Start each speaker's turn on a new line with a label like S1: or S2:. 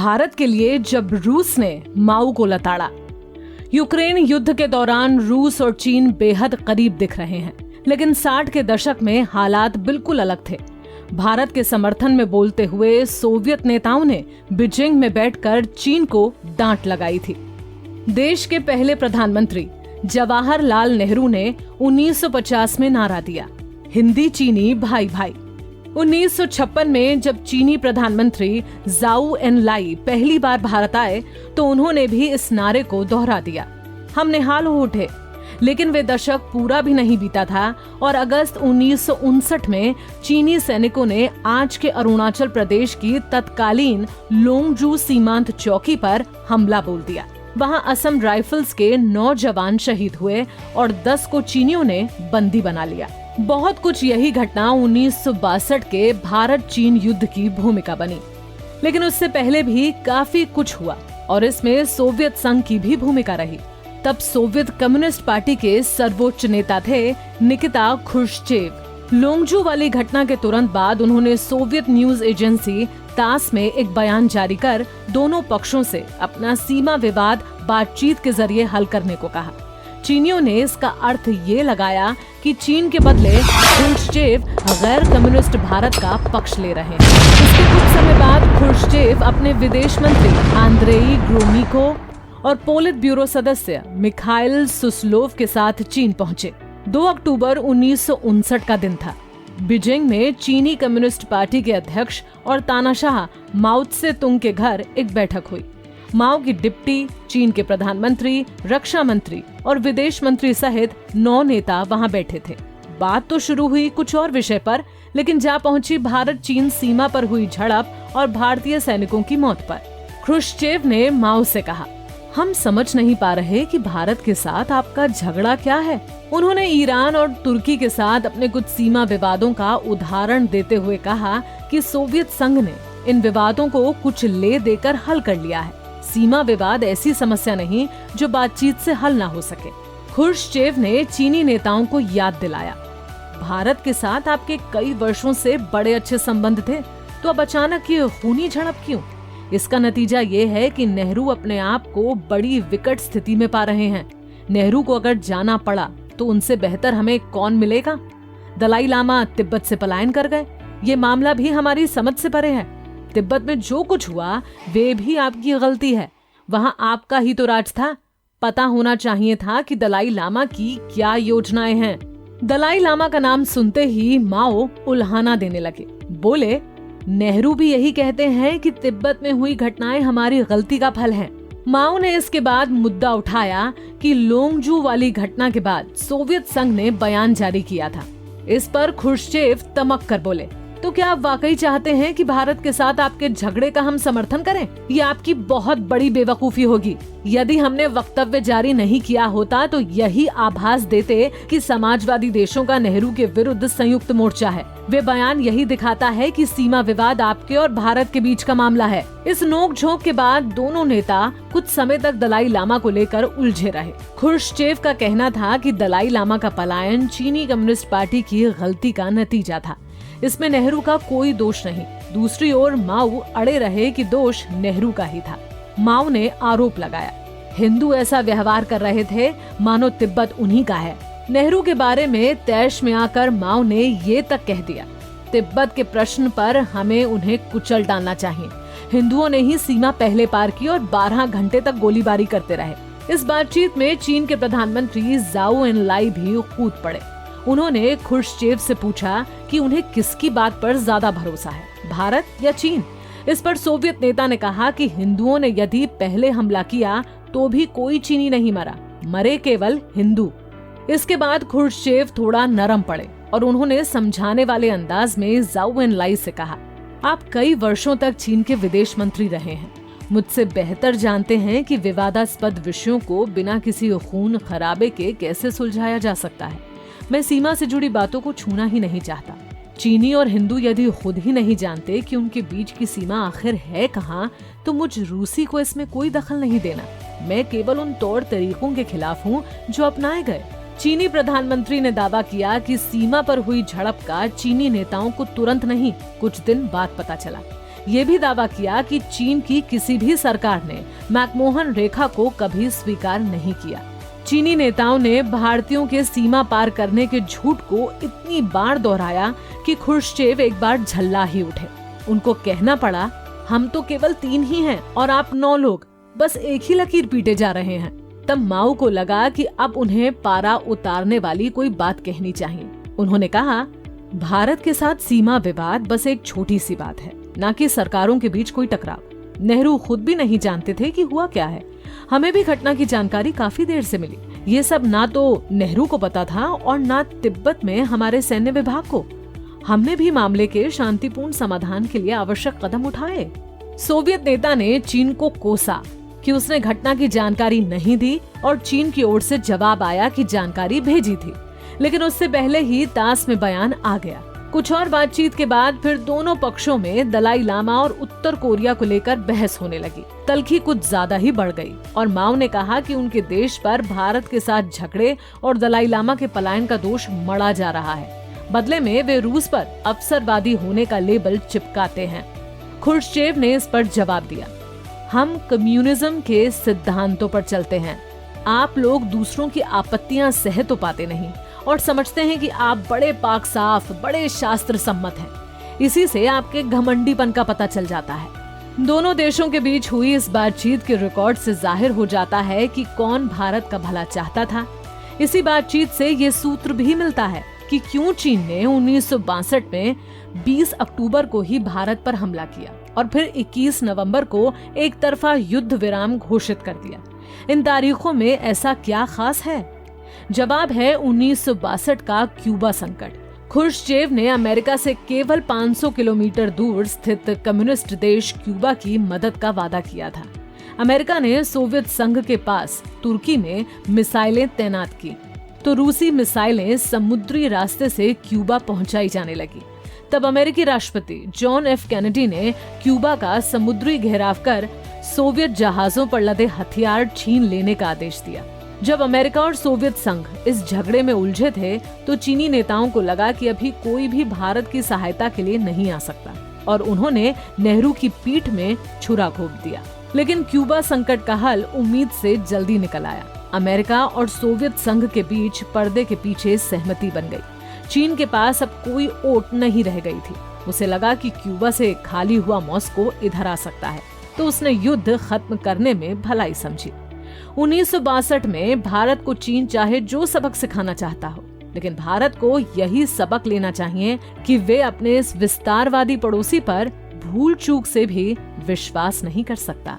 S1: भारत के लिए जब रूस ने माओ को लताड़ा। यूक्रेन युद्ध के दौरान रूस और चीन बेहद करीब दिख रहे हैं, लेकिन 60 के दशक में हालात बिल्कुल अलग थे। भारत के समर्थन में बोलते हुए सोवियत नेताओं ने बीजिंग में बैठकर चीन को डांट लगाई थी। देश के पहले प्रधानमंत्री जवाहरलाल नेहरू ने 1950 में नारा दिया, हिंदी चीनी भाई भाई। 1956 में जब चीनी प्रधानमंत्री जाओ एनलाई पहली बार भारत आए तो उन्होंने भी इस नारे को दोहरा दिया। हम निहाल हो उठे, लेकिन वे दशक पूरा भी नहीं बीता था और अगस्त 1959 में चीनी सैनिकों ने आज के अरुणाचल प्रदेश की तत्कालीन लोंगजू सीमांत चौकी पर हमला बोल दिया। वहां असम राइफल्स के 9 जवान शहीद हुए और 10 को चीनियों ने बंदी बना लिया। बहुत कुछ यही घटना 1962 के भारत चीन युद्ध की भूमिका बनी, लेकिन उससे पहले भी काफी कुछ हुआ और इसमें सोवियत संघ की भी भूमिका रही। तब सोवियत कम्युनिस्ट पार्टी के सर्वोच्च नेता थे निकिता ख्रुश्चेव। लोंगजू वाली घटना के तुरंत बाद उन्होंने सोवियत न्यूज एजेंसी तास में एक बयान जारी कर दोनों पक्षों से अपना सीमा विवाद बातचीत के जरिए हल करने को कहा। चीनियों ने इसका अर्थ ये लगाया कि चीन के बदले ख्रुश्चेव गैर कम्युनिस्ट भारत का पक्ष ले रहे हैं। इसके कुछ समय बाद ख्रुश्चेव अपने विदेश मंत्री आंद्रेई ग्रोमिको और पोलित ब्यूरो सदस्य मिखाइल सुस्लोव के साथ चीन पहुंचे। 2 अक्टूबर 1959 का दिन था। बीजिंग में चीनी कम्युनिस्ट पार्टी के अध्यक्ष और तानाशाह माओ त्से तुंग के घर एक बैठक हुई। माओ की डिप्टी, चीन के प्रधानमंत्री, रक्षा मंत्री और विदेश मंत्री सहित 9 नेता वहां बैठे थे। बात तो शुरू हुई कुछ और विषय पर, लेकिन जा पहुंची भारत चीन सीमा पर हुई झड़प और भारतीय सैनिकों की मौत पर। ख्रुश्चेव ने माओ से कहा, हम समझ नहीं पा रहे कि भारत के साथ आपका झगड़ा क्या है। उन्होंने ईरान और तुर्की के साथ अपने कुछ सीमा विवादों का उदाहरण देते हुए कहा कि सोवियत संघ ने इन विवादों को कुछ ले देकर हल कर लिया है। सीमा विवाद ऐसी समस्या नहीं जो बातचीत से हल ना हो सके। ख्रुश्चेव ने चीनी नेताओं को याद दिलाया, भारत के साथ आपके कई वर्षों से बड़े अच्छे संबंध थे, तो अब अचानक ये खूनी झड़प क्यों? इसका नतीजा ये है कि नेहरू अपने आप को बड़ी विकट स्थिति में पा रहे हैं। नेहरू को अगर जाना पड़ा तो उनसे बेहतर हमें कौन मिलेगा? दलाई लामा तिब्बत से पलायन कर गए, ये मामला भी हमारी समझ से परे है। तिब्बत में जो कुछ हुआ वे भी आपकी गलती है, वहां आपका ही तो राज था। पता होना चाहिए था कि दलाई लामा की क्या योजनाएं हैं। दलाई लामा का नाम सुनते ही माओ उल्हाना देने लगे, बोले, नेहरू भी यही कहते हैं कि तिब्बत में हुई घटनाएं हमारी गलती का फल हैं। माओ ने इसके बाद मुद्दा उठाया कि लोंगजू वाली घटना के बाद सोवियत संघ ने बयान जारी किया था। इस पर ख्रुश्चेव तमक कर बोले, तो क्या आप वाकई चाहते हैं कि भारत के साथ आपके झगड़े का हम समर्थन करें? ये आपकी बहुत बड़ी बेवकूफी होगी। यदि हमने वक्तव्य जारी नहीं किया होता तो यही आभास देते कि समाजवादी देशों का नेहरू के विरुद्ध संयुक्त मोर्चा है। वे बयान यही दिखाता है कि सीमा विवाद आपके और भारत के बीच का मामला है। इस नोक-झोंक के बाद दोनों नेता कुछ समय तक दलाई लामा को लेकर उलझे रहे। ख्रुश्चेव का कहना था कि दलाई लामा का पलायन चीनी कम्युनिस्ट पार्टी की गलती का नतीजा था, इसमें नेहरू का कोई दोष नहीं। दूसरी ओर माओ अड़े रहे कि दोष नेहरू का ही था। माओ ने आरोप लगाया, हिंदू ऐसा व्यवहार कर रहे थे मानो तिब्बत उन्हीं का है। नेहरू के बारे में तैश में आकर माओ ने ये तक कह दिया, तिब्बत के प्रश्न पर हमें उन्हें कुचल डालना चाहिए। हिंदुओं ने ही सीमा पहले पार की और 12 घंटे तक गोलीबारी करते रहे। इस बातचीत में चीन के प्रधानमंत्री जाओ एनलाई भी कूद पड़े। उन्होंने ख्रुश्चेव से पूछा कि उन्हें किसकी बात पर ज्यादा भरोसा है, भारत या चीन? इस पर सोवियत नेता ने कहा कि हिंदुओं ने यदि पहले हमला किया तो भी कोई चीनी नहीं मरा, मरे केवल हिंदू। इसके बाद ख्रुश्चेव थोड़ा नरम पड़े और उन्होंने समझाने वाले अंदाज में जाओ एनलाई से कहा, आप कई वर्षों तक चीन के विदेश मंत्री रहे हैं, मुझसे बेहतर जानते हैं कि विवादास्पद विषयों को बिना किसी खून खराबे के कैसे सुलझाया जा सकता है। मैं सीमा से जुड़ी बातों को छूना ही नहीं चाहता। चीनी और हिंदू यदि खुद ही नहीं जानते कि उनके बीच की सीमा आखिर है कहाँ, तो मुझ रूसी को इसमें कोई दखल नहीं देना। मैं केवल उन तौर तरीकों के खिलाफ हूँ जो अपनाए गए। चीनी प्रधानमंत्री ने दावा किया कि सीमा पर हुई झड़प का चीनी नेताओं को तुरंत नहीं, कुछ दिन बाद पता चला। ये भी दावा किया कि चीन की किसी भी सरकार ने मैकमोहन रेखा को कभी स्वीकार नहीं किया। चीनी नेताओं ने भारतीयों के सीमा पार करने के झूठ को इतनी बार दोहराया कि खुर्शचेव एक बार झल्ला ही उठे। उनको कहना पड़ा, हम तो केवल 3 ही हैं और आप 9 लोग, बस एक ही लकीर पीटे जा रहे हैं। तब माओ को लगा कि अब उन्हें पारा उतारने वाली कोई बात कहनी चाहिए। उन्होंने कहा, भारत के साथ सीमा विवाद बस एक छोटी सी बात है, न कि सरकारों के बीच कोई टकराव। नेहरू खुद भी नहीं जानते थे कि हुआ क्या है। हमें भी घटना की जानकारी काफी देर से मिली। ये सब ना तो नेहरू को पता था और ना तिब्बत में हमारे सैन्य विभाग को। हमने भी मामले के शांतिपूर्ण समाधान के लिए आवश्यक कदम उठाए। सोवियत नेता ने चीन को कोसा कि उसने घटना की जानकारी नहीं दी और चीन की ओर से जवाब आया कि जानकारी भेजी थी, लेकिन उससे पहले ही ताश में बयान आ गया। कुछ और बातचीत के बाद फिर दोनों पक्षों में दलाई लामा और उत्तर कोरिया को लेकर बहस होने लगी। तल्खी कुछ ज्यादा ही बढ़ गई और माओ ने कहा कि उनके देश पर भारत के साथ झगड़े और दलाई लामा के पलायन का दोष मढ़ा जा रहा है। बदले में वे रूस पर अवसरवादी होने का लेबल चिपकाते हैं। खुर्शचेव ने इस पर जवाब दिया, हम कम्युनिज्म के सिद्धांतों पर चलते हैं। आप लोग दूसरों की आपत्तियां सह तो पाते नहीं और समझते हैं कि आप बड़े पाक साफ, बड़े शास्त्र सम्मत हैं। इसी से आपके घमंडीपन का पता चल जाता है। दोनों देशों के बीच हुई इस बातचीत के रिकॉर्ड से जाहिर हो जाता है कि कौन भारत का भला चाहता था। इसी बातचीत से ये सूत्र भी मिलता है कि क्यों चीन ने 1962 में 20 अक्टूबर को ही भारत पर हमला किया और फिर 21 नवंबर को एक तरफा युद्ध विराम घोषित कर दिया। इन तारीखों में ऐसा क्या खास है? जवाब है 1962 का क्यूबा संकट। खुर्शचेव ने अमेरिका से केवल 500 किलोमीटर दूर स्थित कम्युनिस्ट देश क्यूबा की मदद का वादा किया था। अमेरिका ने सोवियत संघ के पास तुर्की में मिसाइलें तैनात की, तो रूसी मिसाइलें समुद्री रास्ते से क्यूबा पहुंचाई जाने लगी। तब अमेरिकी राष्ट्रपति जॉन एफ कैनेडी ने क्यूबा का समुद्री घेराव कर सोवियत जहाजों पर लदे हथियार छीन लेने का आदेश दिया। जब अमेरिका और सोवियत संघ इस झगड़े में उलझे थे तो चीनी नेताओं को लगा कि अभी कोई भी भारत की सहायता के लिए नहीं आ सकता और उन्होंने नेहरू की पीठ में छुरा घोंप दिया। लेकिन क्यूबा संकट का हल उम्मीद से जल्दी निकल आया। अमेरिका और सोवियत संघ के बीच पर्दे के पीछे सहमति बन गई। चीन के पास अब कोई ओट नहीं रह गई थी। उसे लगा कि क्यूबा से खाली हुआ मॉस्को इधर आ सकता है, तो उसने युद्ध खत्म करने में भलाई समझी। 1962 में भारत को चीन चाहे जो सबक सिखाना चाहता हो, लेकिन भारत को यही सबक लेना चाहिए कि वे अपने इस विस्तारवादी पड़ोसी पर भूल चूक से भी विश्वास नहीं कर सकता।